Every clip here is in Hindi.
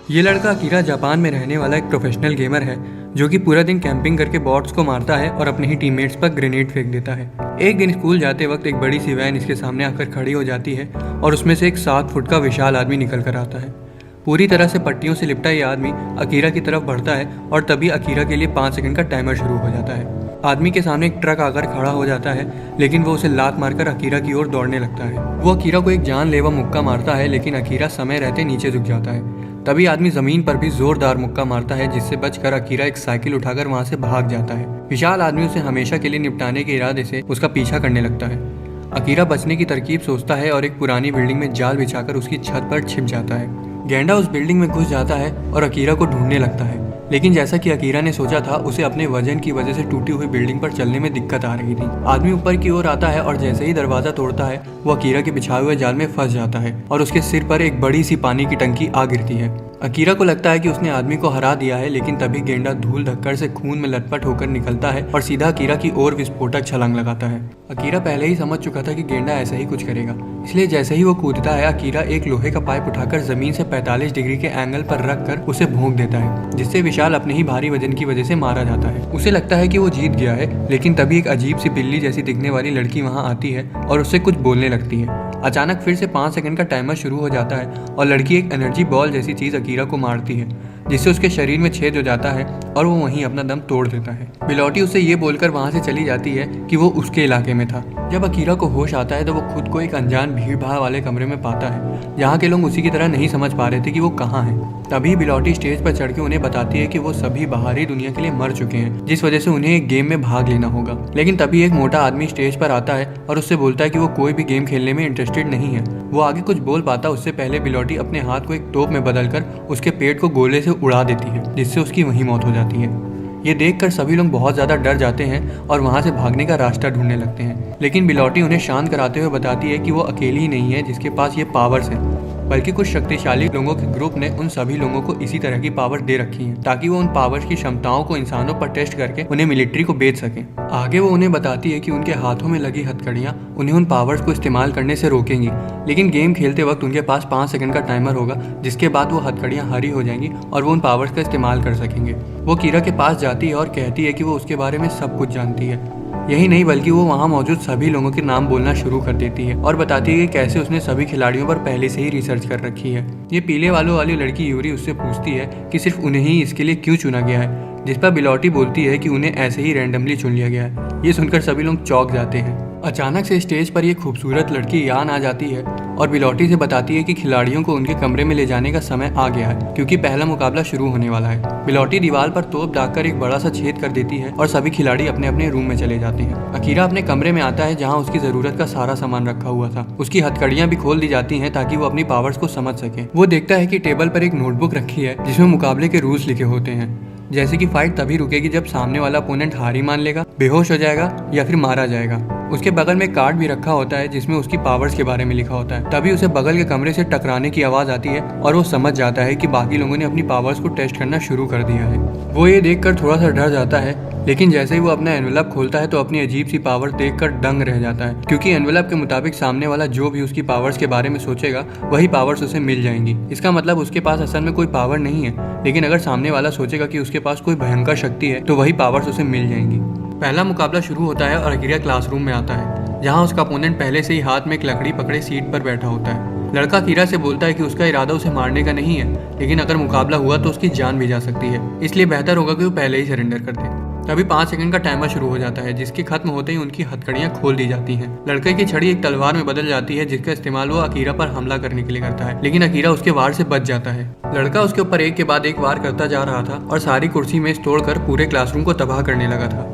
ये लड़का अकीरा जापान में रहने वाला एक प्रोफेशनल गेमर है जो कि पूरा दिन कैंपिंग करके बॉट्स को मारता है और अपने ही टीममेट्स पर ग्रेनेड फेंक देता है। एक दिन स्कूल जाते वक्त एक बड़ी सी वैन इसके सामने आकर खड़ी हो जाती है और उसमें से एक 7 फुट का विशाल आदमी निकल कर आता है। पूरी तरह से पट्टियों से लिपटा यह आदमी अकीरा की तरफ बढ़ता है और तभी अकीरा के लिए 5 सेकंड का टाइमर शुरू हो जाता है। आदमी के सामने एक ट्रक आकर खड़ा हो जाता है, लेकिन वो उसे लात मारकर अकीरा की ओर दौड़ने लगता है। वो अकीरा को एक जानलेवा मुक्का मारता है, लेकिन अकीरा समय रहते नीचे झुक जाता है। तभी आदमी जमीन पर भी जोरदार मुक्का मारता है, जिससे बचकर अकीरा एक साइकिल उठाकर वहां से भाग जाता है। विशाल आदमी उसे हमेशा के लिए निपटाने के इरादे से उसका पीछा करने लगता है। अकीरा बचने की तरकीब सोचता है और एक पुरानी बिल्डिंग में जाल बिछाकर उसकी छत पर छिप जाता है। गेंडा उस बिल्डिंग में घुस जाता है और अकीरा को ढूंढने लगता है, लेकिन जैसा कि अकीरा ने सोचा था, उसे अपने वजन की वजह से टूटी हुई बिल्डिंग पर चलने में दिक्कत आ रही थी। आदमी ऊपर की ओर आता है और जैसे ही दरवाजा तोड़ता है वो अकीरा के बिछाए हुए जाल में फंस जाता है और उसके सिर पर एक बड़ी सी पानी की टंकी आ गिरती है। अकीरा को लगता है कि उसने आदमी को हरा दिया है, लेकिन तभी गेंडा धूल धक्कर से खून में लटपट होकर निकलता है और सीधा अकीरा की ओर विस्फोटक छलांग लगाता है। अकीरा पहले ही समझ चुका था कि गेंडा ऐसा ही कुछ करेगा, इसलिए जैसे ही वो कूदता है अकीरा एक लोहे का पाइप उठाकर जमीन से 45 डिग्री के एंगल पर रखकर उसे भोंक देता है, जिससे विशाल अपने ही भारी वजन की वजह से मारा जाता है। उसे लगता है कि वो जीत गया है, लेकिन तभी एक अजीब सी बिल्ली जैसी दिखने वाली लड़की वहां आती है और उससे कुछ बोलने लगती है। अचानक फिर से 5 सेकंड का टाइमर शुरू हो जाता है और लड़की एक एनर्जी बॉल जैसी चीज अकीरा को मारती है, जिससे उसके शरीर में छेद हो जाता है और वो वहीं अपना दम तोड़ देता है। बिलौटी उसे ये बोलकर वहां से चली जाती है कि वो उसके इलाके में था। जब अकीरा को होश आता है तो वो खुद को एक अनजान भीड़ भाड़ वाले कमरे में पाता है, जहाँ के लोग उसी की तरह नहीं समझ पा रहे थे कि वो कहाँ है। तभी बिलौटी स्टेज पर चढ़ के उन्हें बताती है कि वो सभी बाहरी दुनिया के लिए मर चुके हैं, जिस वजह से उन्हें एक गेम में भाग लेना होगा। लेकिन तभी एक मोटा आदमी स्टेज पर आता है और उससे बोलता है कि वो कोई भी गेम खेलने में इंटरेस्टेड नहीं है। वो आगे कुछ बोल पाता उससे पहले बिलौटी अपने हाथ को एक तोप में बदलकर उसके पेट को गोले से उड़ा देती है, जिससे उसकी वहीं मौत हो जाती है। ये देखकर सभी लोग बहुत ज़्यादा डर जाते हैं और वहाँ से भागने का रास्ता ढूंढने लगते हैं, लेकिन बिलौटी उन्हें शांत कराते हुए बताती है कि वो अकेली ही नहीं है जिसके पास ये पावर्स हैं, बल्कि कुछ शक्तिशाली लोगों के ग्रुप ने उन सभी लोगों को इसी तरह की पावर दे रखी है, ताकि वो उन पावर्स की क्षमताओं को इंसानों पर टेस्ट करके उन्हें मिलिट्री को बेच सकें। आगे वो उन्हें बताती है कि उनके हाथों में लगी हथकड़ियाँ उन्हें उन पावर्स को इस्तेमाल करने से रोकेंगी, लेकिन गेम खेलते वक्त उनके पास 5 सेकंड का टाइमर होगा, जिसके बाद वो हथकड़ियाँ हरी हो जाएंगी और वो उन पावर्स का इस्तेमाल कर सकेंगे। वो कीरा के पास जाती है और कहती है कि वो उसके बारे में सब कुछ जानती है। यही नहीं बल्कि वो वहाँ मौजूद सभी लोगों के नाम बोलना शुरू कर देती है और बताती है कि कैसे उसने सभी खिलाड़ियों पर पहले से ही रिसर्च कर रखी है। ये पीले बालों वाली लड़की यूरी उससे पूछती है कि सिर्फ उन्हें ही इसके लिए क्यों चुना गया है, जिस पर बिलौटी बोलती है कि उन्हें ऐसे ही रैंडमली चुन लिया गया है। ये सुनकर सभी लोग चौंक जाते हैं। अचानक से स्टेज पर एक खूबसूरत लड़की यान आ जाती है और बिलौटी से बताती है कि खिलाड़ियों को उनके कमरे में ले जाने का समय आ गया है, क्योंकि पहला मुकाबला शुरू होने वाला है। बिलौटी दीवार पर तोप दागकर एक बड़ा सा छेद कर देती है और सभी खिलाड़ी अपने अपने रूम में चले जाते हैं। अकीरा अपने कमरे में आता है, जहाँ उसकी जरूरत का सारा सामान रखा हुआ था। उसकी हथकड़ियाँ भी खोल दी जाती हैं ताकि वो अपनी पावर्स को समझ सके। वो देखता है कि टेबल पर एक नोटबुक रखी है जिसमें मुकाबले के रूल्स लिखे होते हैं, जैसे कि फाइट तभी रुकेगी जब सामने वाला अपोनेंट हारी मान लेगा, बेहोश हो जाएगा या फिर मारा जाएगा। उसके बगल में कार्ड भी रखा होता है जिसमें उसकी पावर्स के बारे में लिखा होता है। तभी उसे बगल के कमरे से टकराने की आवाज आती है और वो समझ जाता है कि बाकी लोगों ने अपनी पावर्स को टेस्ट करना शुरू कर दिया है। वो ये देखकर थोड़ा सा डर जाता है, लेकिन जैसे ही वो अपना एनवेलप खोलता है तो अपनी अजीब सी पावर देखकर दंग रह जाता है, क्योंकि एनवेलप के मुताबिक सामने वाला जो भी उसकी पावर्स के बारे में सोचेगा वही पावर्स उसे मिल जाएंगी। इसका मतलब उसके पास असल में कोई पावर नहीं है, लेकिन अगर सामने वाला सोचेगा कि उसके पास कोई भयंकर शक्ति है तो वही पावर्स उसे मिल जाएंगी। पहला मुकाबला शुरू होता है और अकीरा क्लासरूम में आता है, जहाँ उसका अपोनेंट पहले से ही हाथ में एक लकड़ी पकड़े सीट पर बैठा होता है। लड़का अकीरा से बोलता है कि उसका इरादा उसे मारने का नहीं है, लेकिन अगर मुकाबला हुआ तो उसकी जान भी जा सकती है, इसलिए बेहतर होगा कि वो पहले ही सरेंडर कर दे। तभी 5 सेकंड का टाइमर शुरू हो जाता है, जिसके खत्म होते ही उनकी हथकड़ियां खोल दी जाती हैं। लड़के की छड़ी एक तलवार में बदल जाती है, जिसका इस्तेमाल वो अकीरा पर हमला करने के लिए करता है, लेकिन अकीरा उसके वार से बच जाता है। लड़का उसके ऊपर एक के बाद एक वार करता जा रहा था और सारी कुर्सी मेज तोड़कर पूरे क्लासरूम को तबाह करने लगा था।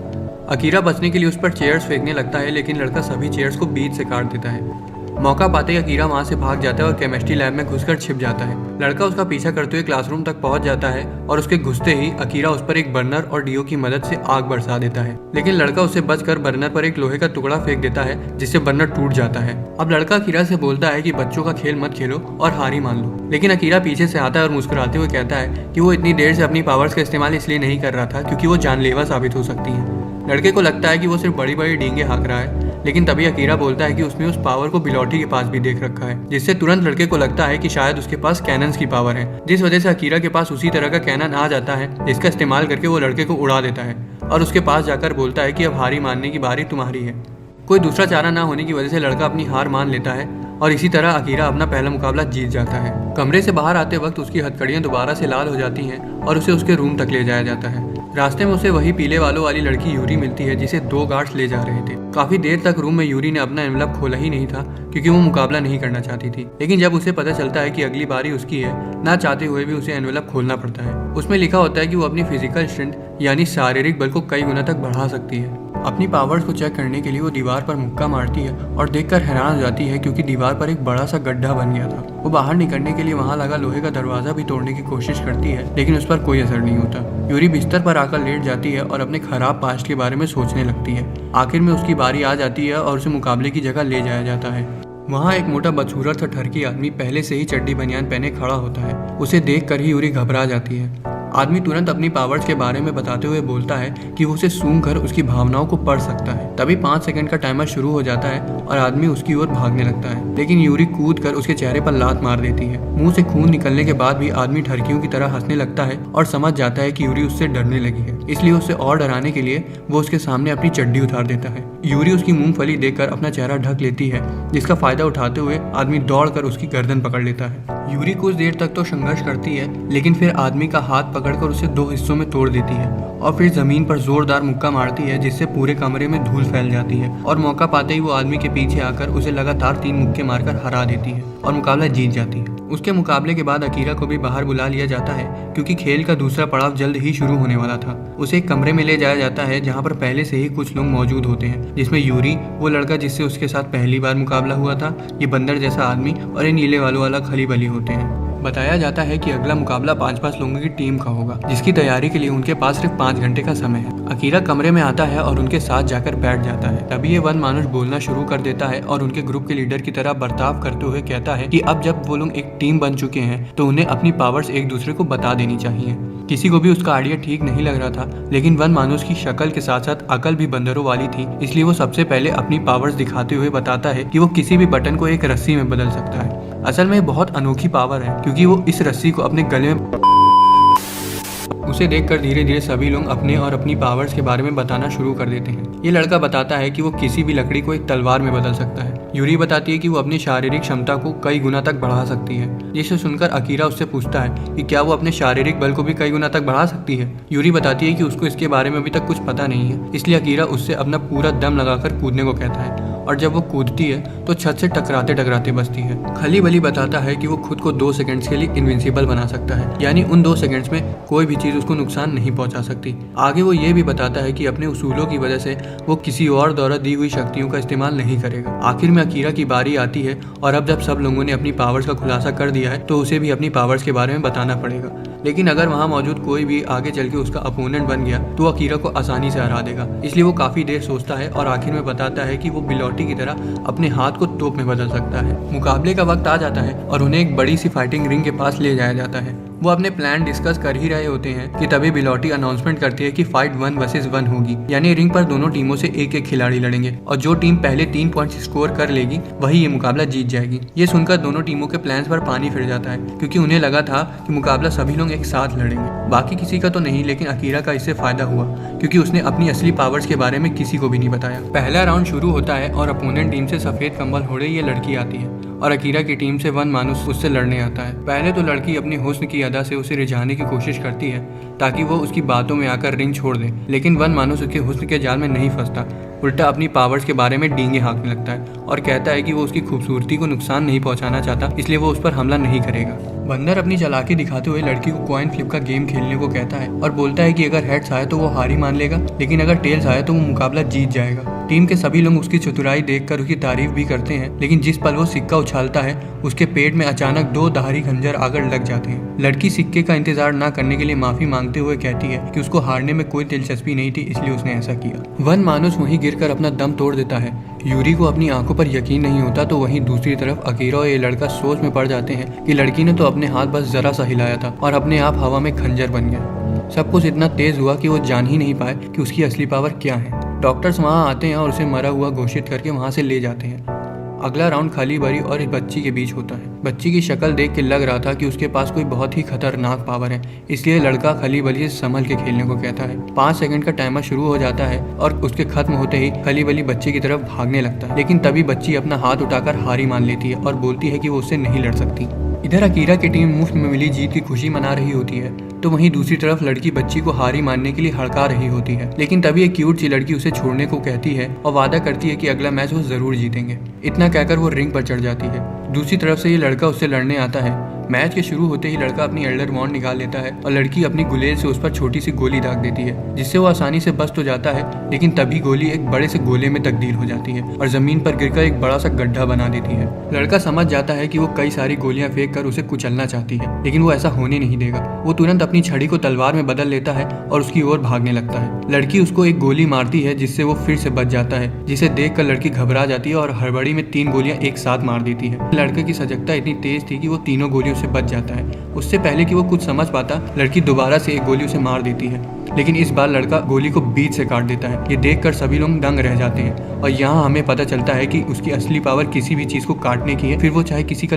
अकीरा बचने के लिए उस पर चेयर्स फेंकने लगता है, लेकिन लड़का सभी चेयर्स को बीच से काट देता है। मौका पाते ही अकीरा वहां से भाग जाता है और केमिस्ट्री लैब में घुसकर छिप जाता है। लड़का उसका पीछा करते हुए क्लासरूम तक पहुंच जाता है और उसके घुसते ही अकीरा उस पर एक बर्नर और डीओ की मदद से आग बरसा देता है, लेकिन लड़का उससे बचकर बर्नर पर एक लोहे का टुकड़ा फेंक देता है, जिससे बर्नर टूट जाता है। अब लड़का अकीरा से बोलता है कि बच्चों का खेल मत खेलो और हार ही मान लो, लेकिन अकीरा पीछे से आता है और मुस्कुराते हुए कहता है कि वो इतनी देर से अपनी पावर्स का इस्तेमाल इसलिए नहीं कर रहा था क्योंकि वो जानलेवा साबित हो सकती है। लड़के को लगता है कि वो सिर्फ बड़ी बड़ी डींगे हाँक रहा है, लेकिन तभी अकीरा बोलता है कि उसने उस पावर को बिलॉटी के पास भी देख रखा है, जिससे तुरंत लड़के को लगता है कि शायद उसके पास कैनन्स की पावर है, जिस वजह से अकीरा के पास उसी तरह का कैनन आ जाता है जिसका इस्तेमाल करके वो लड़के को उड़ा देता है और उसके पास जाकर बोलता है कि अब हारी मानने की बारी तुम्हारी है। कोई दूसरा चारा ना होने की वजह से लड़का अपनी हार मान लेता है और इसी तरह अकीरा अपना पहला मुकाबला जीत जाता है। कमरे से बाहर आते वक्त उसकी हथकड़ियां दोबारा से लाल हो जाती हैं और उसे उसके रूम तक ले जाया जाता है। रास्ते में उसे वही पीले बालों वाली लड़की यूरी मिलती है जिसे 2 गार्ड्स ले जा रहे थे। काफी देर तक रूम में यूरी ने अपना एनवलप खोला ही नहीं था क्योंकि वो मुकाबला नहीं करना चाहती थी, लेकिन जब उसे पता चलता है कि अगली बारी उसकी है, ना चाहते हुए भी उसे एनवलप खोलना पड़ता है। उसमें लिखा होता है कि वो अपनी फिजिकल स्ट्रेंथ यानी शारीरिक बल को कई गुना तक बढ़ा सकती है। अपनी पावर्स को चेक करने के लिए वो दीवार पर मुक्का मारती है और देखकर हैरान हो जाती है क्योंकि दीवार पर एक बड़ा सा गड्ढा बन गया था। वो बाहर निकलने के लिए वहां लगा लोहे का दरवाजा भी तोड़ने की कोशिश करती है, लेकिन उस पर कोई असर नहीं होता। यूरी बिस्तर पर आकर लेट जाती है और अपने खराब पास्ट के बारे में सोचने लगती है। आखिर में उसकी बारी आ जाती है और उसे मुकाबले की जगह ले जाया जाता है। वहाँ एक मोटा बदसूरत सा ठरकी आदमी पहले से ही चड्डी बनियान पहने खड़ा होता है। उसे देख कर ही यूरी घबरा जाती है। आदमी तुरंत अपनी पावर्स के बारे में बताते हुए बोलता है कि वो उसे सूंघ कर उसकी भावनाओं को पढ़ सकता है। तभी 5 सेकंड का टाइमर शुरू हो जाता है और आदमी उसकी ओर भागने लगता है, लेकिन यूरी कूद कर उसके चेहरे पर लात मार देती है। मुंह से खून निकलने के बाद भी आदमी ठरकियों की तरह हंसने लगता है और समझ जाता है कि यूरी उससे डरने लगी है, इसलिए उसे और डराने के लिए वो उसके सामने अपनी चड्डी उतार देता है। यूरी उसकी मूंगफली देखकर अपना चेहरा ढक लेती है, जिसका फायदा उठाते हुए आदमी दौड़कर उसकी गर्दन पकड़ लेता है। यूरी कुछ देर तक तो संघर्ष करती है, लेकिन फिर आदमी का हाथ पकड़कर उसे 2 हिस्सों में तोड़ देती है और फिर जमीन पर जोरदार मुक्का मारती है, जिससे पूरे कमरे में धूल फैल जाती है और मौका पाते ही वो आदमी के पीछे आकर उसे लगातार 3 मुक्के मारकर हरा देती है और मुकाबला जीत जाती है। उसके मुकाबले के बाद अकीरा को भी बाहर बुला लिया जाता है क्योंकि खेल का दूसरा पड़ाव जल्द ही शुरू होने वाला था। उसे एक कमरे में ले जाया जाता है जहाँ पर पहले से ही कुछ लोग मौजूद होते हैं, जिसमें यूरी, वो लड़का जिससे उसके साथ पहली बार मुकाबला हुआ था, ये बंदर जैसा आदमी और ये नीले बालों वाला खली बली होते हैं। बताया जाता है कि अगला मुकाबला 5-5 लोगों की टीम का होगा, जिसकी तैयारी के लिए उनके पास सिर्फ 5 घंटे का समय है। अकीरा कमरे में आता है और उनके साथ जाकर बैठ जाता है। तभी ये वन मानुष बोलना शुरू कर देता है और उनके ग्रुप के लीडर की तरह बर्ताव करते हुए कहता है कि अब जब वो लोग एक टीम बन चुके हैं तो उन्हें अपनी पावर्स एक दूसरे को बता देनी चाहिए। किसी को भी उसका आइडिया ठीक नहीं लग रहा था, लेकिन वन मानुष की शक्ल के साथ साथ अकल भी बंदरों वाली थी, इसलिए वो सबसे पहले अपनी पावर्स दिखाते हुए बताता है कि वो किसी भी बटन को एक रस्सी में बदल सकता है। असल में बहुत अनोखी पावर है क्योंकि वो इस रस्सी को अपने गले में उसे देखकर धीरे धीरे सभी लोग अपने और अपनी पावर्स के बारे में बताना शुरू कर देते हैं। ये लड़का बताता है कि वो किसी भी लकड़ी को एक तलवार में बदल सकता है। यूरी बताती है कि वो अपनी शारीरिक क्षमता को कई गुना तक बढ़ा सकती है, जिसे सुनकर अकीरा उससे पूछता है कि क्या वो अपने शारीरिक बल को भी कई गुना तक बढ़ा सकती है। यूरी बताती है कि उसको इसके बारे में अभी तक कुछ पता नहीं है, इसलिए अकीरा उससे अपना पूरा दम लगाकर कूदने को कहता है और जब वो कूदती है तो छत से टकराते टकराते बचती है। खली बली बताता है कि वो खुद को 2 सेकंड्स के लिए इनविंसिबल बना सकता है, यानी उन 2 सेकंड्स में कोई भी चीज उसको नुकसान नहीं पहुंचा सकती। आगे वो ये भी बताता है कि अपने उसूलों की वजह से वो किसी और द्वारा दी हुई शक्तियों का इस्तेमाल नहीं करेगा। आखिर में अकीरा की बारी आती है और अब जब सब लोगों ने अपनी पावर्स का खुलासा कर दिया है तो उसे भी अपनी पावर्स के बारे में बताना पड़ेगा, लेकिन अगर वहाँ मौजूद कोई भी आगे चल के उसका अपोनेंट बन गया तो अकीरा को आसानी से हरा देगा। इसलिए वो काफी देर सोचता है और आखिर में बताता है कि वो बिलौटी की तरह अपने हाथ को तोप में बदल सकता है। मुकाबले का वक्त आ जाता है और उन्हें एक बड़ी सी फाइटिंग रिंग के पास ले जाया जाता है। वो अपने प्लान डिस्कस कर ही रहे होते हैं कि तभी बिलौटी अनाउंसमेंट करती है कि फाइट 1 वर्सेस 1 होगी, यानी रिंग पर दोनों टीमों से एक एक खिलाड़ी लड़ेंगे और जो टीम पहले 3 पॉइंट्स स्कोर कर लेगी वही ये मुकाबला जीत जाएगी। ये सुनकर दोनों टीमों के प्लान्स पर पानी फिर जाता है क्योंकि उन्हें लगा था कि मुकाबला सभी लोग एक साथ लड़ेंगे। बाकी किसी का तो नहीं, लेकिन अकीरा का इससे फायदा हुआ क्योंकि उसने अपनी असली पावर्स के बारे में किसी को भी नहीं बताया। पहला राउंड शुरू होता है और अपोनेंट टीम से सफेद कंबल ओढ़े ये लड़की आती है और अकीरा की टीम से वन मानुष उससे लड़ने आता है। पहले तो लड़की अपने हुस्न की अदा से उसे रिझाने की कोशिश करती है ताकि वो उसकी बातों में आकर रिंग छोड़ दे, लेकिन वन मानुष उसके हुस्न के जाल में नहीं फंसता, उल्टा अपनी पावर्स के बारे में डींगे हाँकने लगता है और कहता है कि वो उसकी खूबसूरती को नुकसान नहीं पहुंचाना चाहता, इसलिए वो उस पर हमला नहीं करेगा। बंदर अपनी चालाकी दिखाते हुए लड़की को कॉइन फ्लिप का गेम खेलने को कहता है और बोलता है कि अगर हेड्स आए तो वो हार ही मान लेगा, लेकिन अगर टेल्स आए तो वो मुकाबला जीत जाएगा। टीम के सभी लोग उसकी चतुराई देखकर उसकी तारीफ भी करते हैं, लेकिन जिस पल वो सिक्का उछालता है उसके पेट में अचानक 2 धारी खंजर आकर लग जाते हैं। लड़की सिक्के का इंतजार न करने के लिए माफी मांगते हुए कहती है कि उसको हारने में कोई दिलचस्पी नहीं थी, इसलिए उसने ऐसा किया। वन मानुष वहीं गिरकर अपना दम तोड़ देता है। यूरी को अपनी आंखों पर यकीन नहीं होता तो वहीं दूसरी तरफ अकीरा और ये लड़का सोच में पड़ जाते हैं कि लड़की ने तो अपने हाथ बस जरा सा हिलाया था और अपने आप हवा में खंजर बन गया। सब कुछ इतना तेज हुआ कि वो जान ही नहीं पाए कि उसकी असली पावर क्या है। डॉक्टर्स वहाँ आते हैं और उसे मरा हुआ घोषित करके वहाँ से ले जाते हैं। अगला राउंड खली बली और इस बच्ची के बीच होता है। बच्ची की शक्ल देख के लग रहा था कि उसके पास कोई बहुत ही खतरनाक पावर है, इसलिए लड़का खली बली से संभल के खेलने को कहता है। 5 सेकंड का टाइमर शुरू हो जाता है और उसके खत्म होते ही खली बली बच्चे की तरफ भागने लगता है, लेकिन तभी बच्ची अपना हाथ उठाकर हारी मान लेती है और बोलती है कि वो उससे नहीं लड़ सकती। इधर अकीरा की टीम मुफ्त में मिली जीत की खुशी मना रही होती है, तो वहीं दूसरी तरफ लड़की बच्ची को हारी मानने के लिए हड़का रही होती है। लेकिन तभी एक क्यूट सी लड़की उसे छोड़ने को कहती है और वादा करती है कि अगला मैच वो जरूर जीतेंगे। इतना कहकर वो रिंग पर चढ़ जाती है। दूसरी तरफ से ये लड़का उससे लड़ने आता है। मैच के शुरू होते ही लड़का अपनी एल्डर वॉन्ड निकाल लेता है और लड़की अपनी गुलेल से उस पर छोटी सी गोली दाग देती है, जिससे वो आसानी से बच तो जाता है, लेकिन तभी गोली एक बड़े से गोले में तब्दील हो जाती है और जमीन पर गिरकर एक बड़ा सा गड्ढा बना देती है। लड़का समझ जाता है कि वो कई सारी गोलियां फेंक कर उसे कुचलना चाहती है, लेकिन वो ऐसा होने नहीं देगा। वो तुरंत अपनी छड़ी को तलवार में बदल लेता है और उसकी ओर भागने लगता है। लड़की उसको एक गोली मारती है, जिससे वो फिर से बच जाता है, जिसे देखकर लड़की घबरा जाती है और हड़बड़ी में 3 गोलियां एक साथ मार देती है। लड़के की सजगता इतनी तेज थी कि वो तीनों गोलियों से बच जाता है। उससे पहले कि वो कुछ समझ पाता, लड़की दोबारा से एक गोली उसे मार देती है, लेकिन इस बार लड़का गोली को बीच से काट देता है। ये देखकर सभी लोग दंग रह जाते हैं और यहाँ हमें पता चलता है कि उसकी असली पावर किसी भी चीज को काटने की है, फिर वो चाहे किसी का